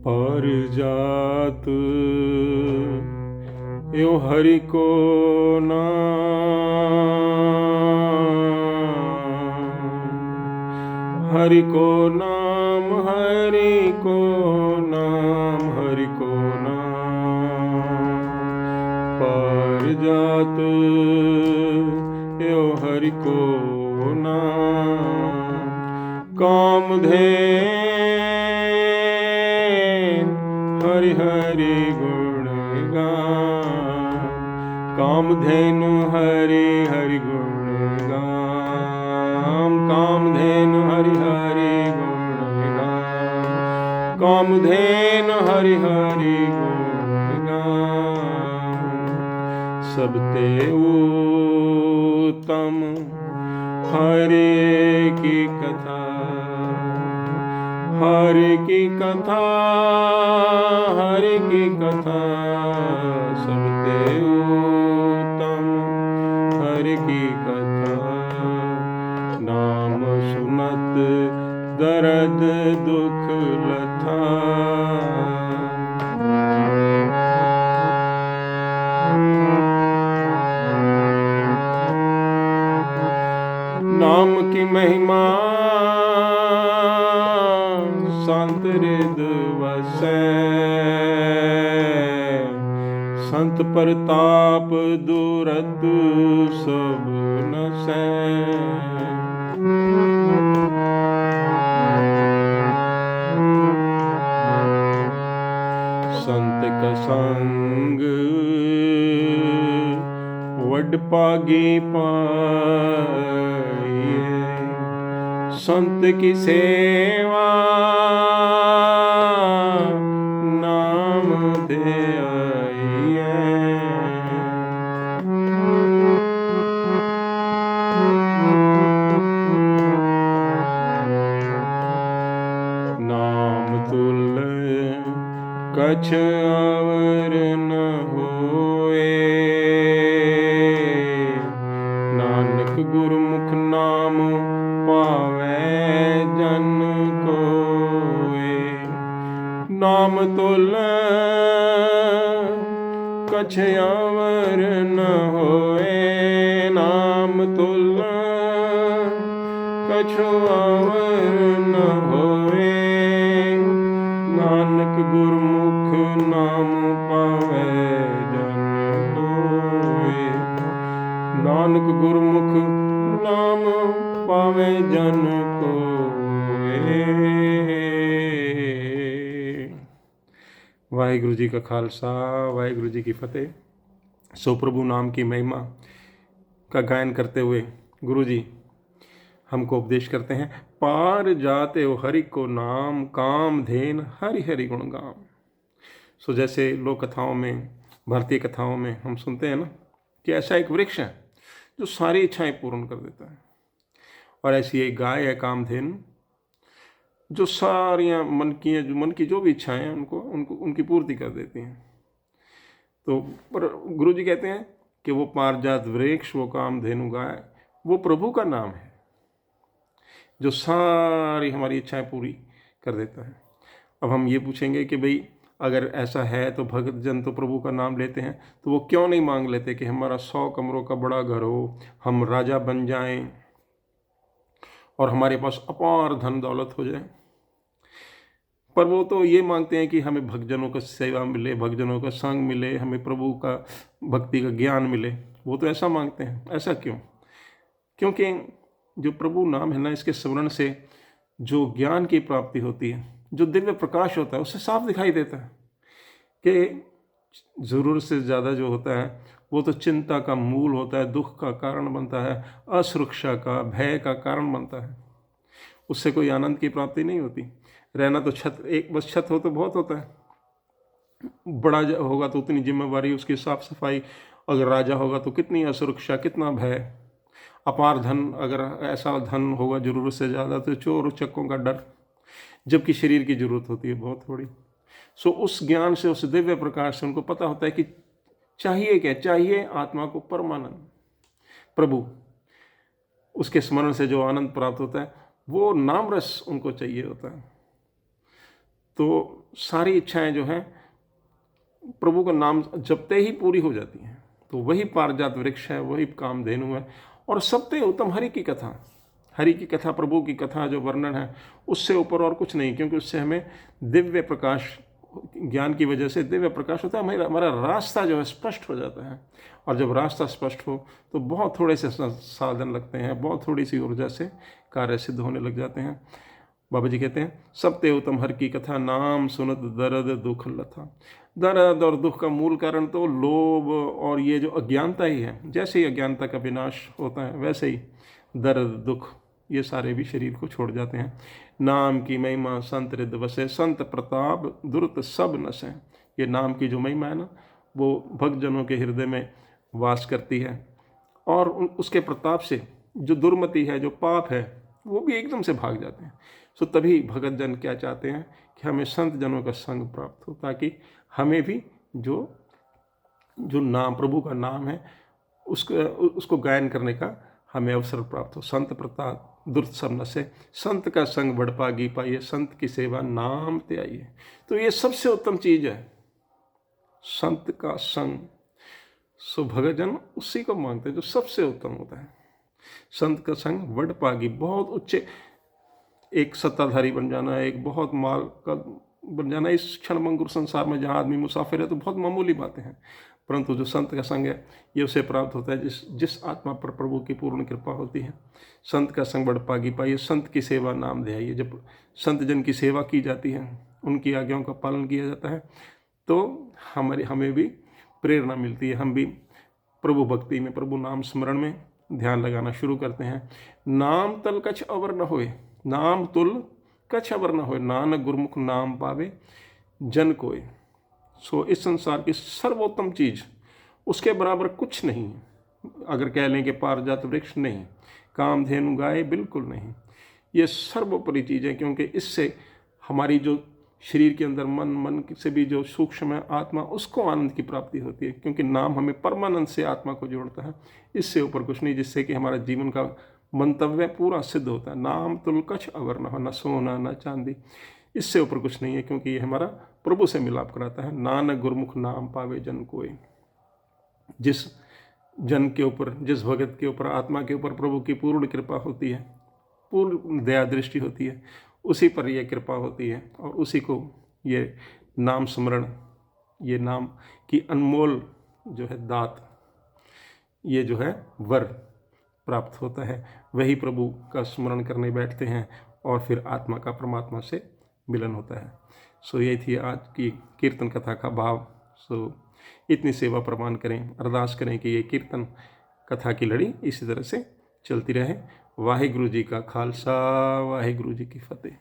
पारिजात यो हरि को नाम, हरि को नाम, हरि को नाम, हरि को नाम। पारिजात यो हरि को नाम, कामधेन हरि हरि गुण गान, कामधेनु हरि हरि गुण गान, कामधेनु हरि हरि गुण गान, कामधेनु हरि हरि गुण गान। सबते उत्तम हरि की कथा, हरि की कथा, हरि की कथा। सबते उत्तम हरि की कथा, नाम सुनत दर्द दुख लथा। नाम की महिमा संत हृद वसै, संत प्रताप दूरत सब नसै। संत का संग वड पागी पाइए, संत की सेवा नाम दे आइए। नाम तुल कछ अवर न होए, नानक गुरुमुख नाम पावै जन कोए। नाम तुल कछ अवर न होए, नाम तुल कछु अवर न होए। नानक गुरुमुख नाम पावै जन कोए, नानक गुरुमुख नाम पावे जन कोए। वाहिगुरु जी का खालसा, वाहिगुरु जी की फतेह। सो प्रभु नाम की महिमा का गायन करते हुए गुरु जी हमको उपदेश करते हैं, पार जाते हो हरि को नाम, काम धेन हरि हरि गुण गाम। सो जैसे लोक कथाओं में, भारतीय कथाओं में हम सुनते हैं ना कि ऐसा एक वृक्ष है जो सारी इच्छाएं पूर्ण कर देता है, और ऐसी एक गाय है कामधेनु जो सारियां मन की जो भी इच्छाएं हैं उनको उनकी पूर्ति कर देती हैं। तो पर गुरु जी कहते हैं कि वो पारिजात वृक्ष, वो कामधेनु गाय, वो प्रभु का नाम है जो सारी हमारी इच्छाएं पूरी कर देता है। अब हम ये पूछेंगे कि भाई अगर ऐसा है तो भक्त जन तो प्रभु का नाम लेते हैं, तो वो क्यों नहीं मांग लेते कि हमारा 100 कमरों का बड़ा घर हो, हम राजा बन जाएं और हमारे पास अपार धन दौलत हो जाए। पर वो तो ये मांगते हैं कि हमें भक्तजनों का सेवा मिले, भक्तजनों का संग मिले, हमें प्रभु का भक्ति का ज्ञान मिले। वो तो ऐसा मांगते हैं। ऐसा क्यों? क्योंकि जो प्रभु नाम है ना, इसके स्मरण से जो ज्ञान की प्राप्ति होती है, जो दिव्य प्रकाश होता है, उससे साफ दिखाई देता है कि ज़रूरत से ज़्यादा जो होता है वो तो चिंता का मूल होता है, दुख का कारण बनता है, असुरक्षा का, भय का कारण बनता है। उससे कोई आनंद की प्राप्ति नहीं होती। रहना तो एक बस छत हो तो बहुत होता है, बड़ा होगा तो उतनी जिम्मेवारी, उसकी साफ सफाई। अगर राजा होगा तो कितनी असुरक्षा, कितना भय। अपार धन, अगर ऐसा धन होगा ज़रूरत से ज़्यादा तो चोर उचक्कों का डर, जबकि शरीर की ज़रूरत होती है बहुत थोड़ी। सो उस ज्ञान से, उस दिव्य प्रकाश से उनको पता होता है कि चाहिए क्या, चाहिए आत्मा को परमानंद, प्रभु। उसके स्मरण से जो आनंद प्राप्त होता है वो नाम रस उनको चाहिए होता है। तो सारी इच्छाएं जो हैं प्रभु का नाम जपते ही पूरी हो जाती हैं। तो वही पारिजात वृक्ष है, वही कामधेनु है। और सबसे उत्तम हरि की कथा, हरि की कथा, प्रभु की कथा जो वर्णन है, उससे ऊपर और कुछ नहीं, क्योंकि उससे हमें दिव्य प्रकाश, ज्ञान की वजह से दिव्य प्रकाश होता है। हमारा रास्ता जो है स्पष्ट हो जाता है। और जब रास्ता स्पष्ट हो तो बहुत थोड़े से साधन लगते हैं, बहुत थोड़ी सी ऊर्जा से कार्य सिद्ध होने लग जाते हैं। बाबा जी कहते हैं, सब ते उत्तम हर की कथा, नाम सुनत दर्द दुख लथा। दर्द और दुख का मूल कारण तो लोभ और ये जो अज्ञानता ही है। जैसे ही अज्ञानता का विनाश होता है, वैसे ही दर्द दुख ये सारे भी शरीर को छोड़ जाते हैं। नाम की महिमा संत रिद वसे, संत प्रताप दुर्त सब नसे। ये नाम की जो महिमा है ना, वो भक्तजनों के हृदय में वास करती है। और उसके प्रताप से जो दुर्मति है, जो पाप है, वो भी एकदम से भाग जाते हैं। सो तभी भगत जन क्या चाहते हैं कि हमें संत जनों का संग प्राप्त हो, ताकि हमें भी जो नाम, प्रभु का नाम है, उसको गायन करने का हमें अवसर प्राप्त हो। संत प्रताप दुर्त सब नसे, संत का संग बढ़ पागी पाइए, संत की सेवा नाम ते आइए। तो ये सबसे उत्तम चीज है, संत का संग। सो भगतजन उसी को मांगते हैं जो सबसे उत्तम होता है। संत का संग बढ़ पागी, बहुत उच्चे, एक सत्ताधारी बन जाना, एक बहुत माल का बन जाना, इस क्षणभंगुर संसार में जहाँ आदमी मुसाफिर है तो बहुत मामूली बातें हैं। परंतु जो संत का संग है, ये उसे प्राप्त होता है जिस आत्मा पर प्रभु की पूर्ण कृपा होती है। संत का संग बढ़ पागी पाइए, संत की सेवा नाम ध्याइए। जब संत जन की सेवा की जाती है, उनकी आज्ञाओं का पालन किया जाता है, तो हमें भी प्रेरणा मिलती है। हम भी प्रभु भक्ति में, प्रभु नाम स्मरण में ध्यान लगाना शुरू करते हैं। नाम तल कछ अवर न होए, नाम तुल कछ अवर न होए, नानक गुरमुख नाम पावे जन कोय। सो इस संसार की सर्वोत्तम चीज, उसके बराबर कुछ नहीं है। अगर कह लें कि पारिजात वृक्ष नहीं, कामधेनु गाय बिल्कुल नहीं, ये सर्वोपरि चीज है। क्योंकि इससे हमारी जो शरीर के अंदर मन से भी जो सूक्ष्म है आत्मा, उसको आनंद की प्राप्ति होती है। क्योंकि नाम हमें परमानंद से आत्मा को जोड़ता है, इससे ऊपर कुछ नहीं, जिससे कि हमारा जीवन का मंतव्य पूरा सिद्ध होता है। नाम तुल कछ अवर न हो, न सोना न चांदी, इससे ऊपर कुछ नहीं है। क्योंकि ये हमारा प्रभु से मिलाप कराता है। नानक गुरमुख नाम पावे जन कोय। जिस जन के ऊपर, जिस भगत के ऊपर, आत्मा के ऊपर प्रभु की पूर्ण कृपा होती है, पूर्ण दया दृष्टि होती है, उसी पर यह कृपा होती है। और उसी को ये नाम स्मरण, ये नाम की अनमोल जो है दात, ये जो है वर प्राप्त होता है। वही प्रभु का स्मरण करने बैठते हैं और फिर आत्मा का परमात्मा से मिलन होता है। सो ये थी आज की कीर्तन कथा का भाव। सो इतनी सेवा प्रमाण करें, अरदास करें कि ये कीर्तन कथा की लड़ी इसी तरह से चलती रहे। वाहिगुरु जी का खालसा, वाहिगुरु जी की फतेह।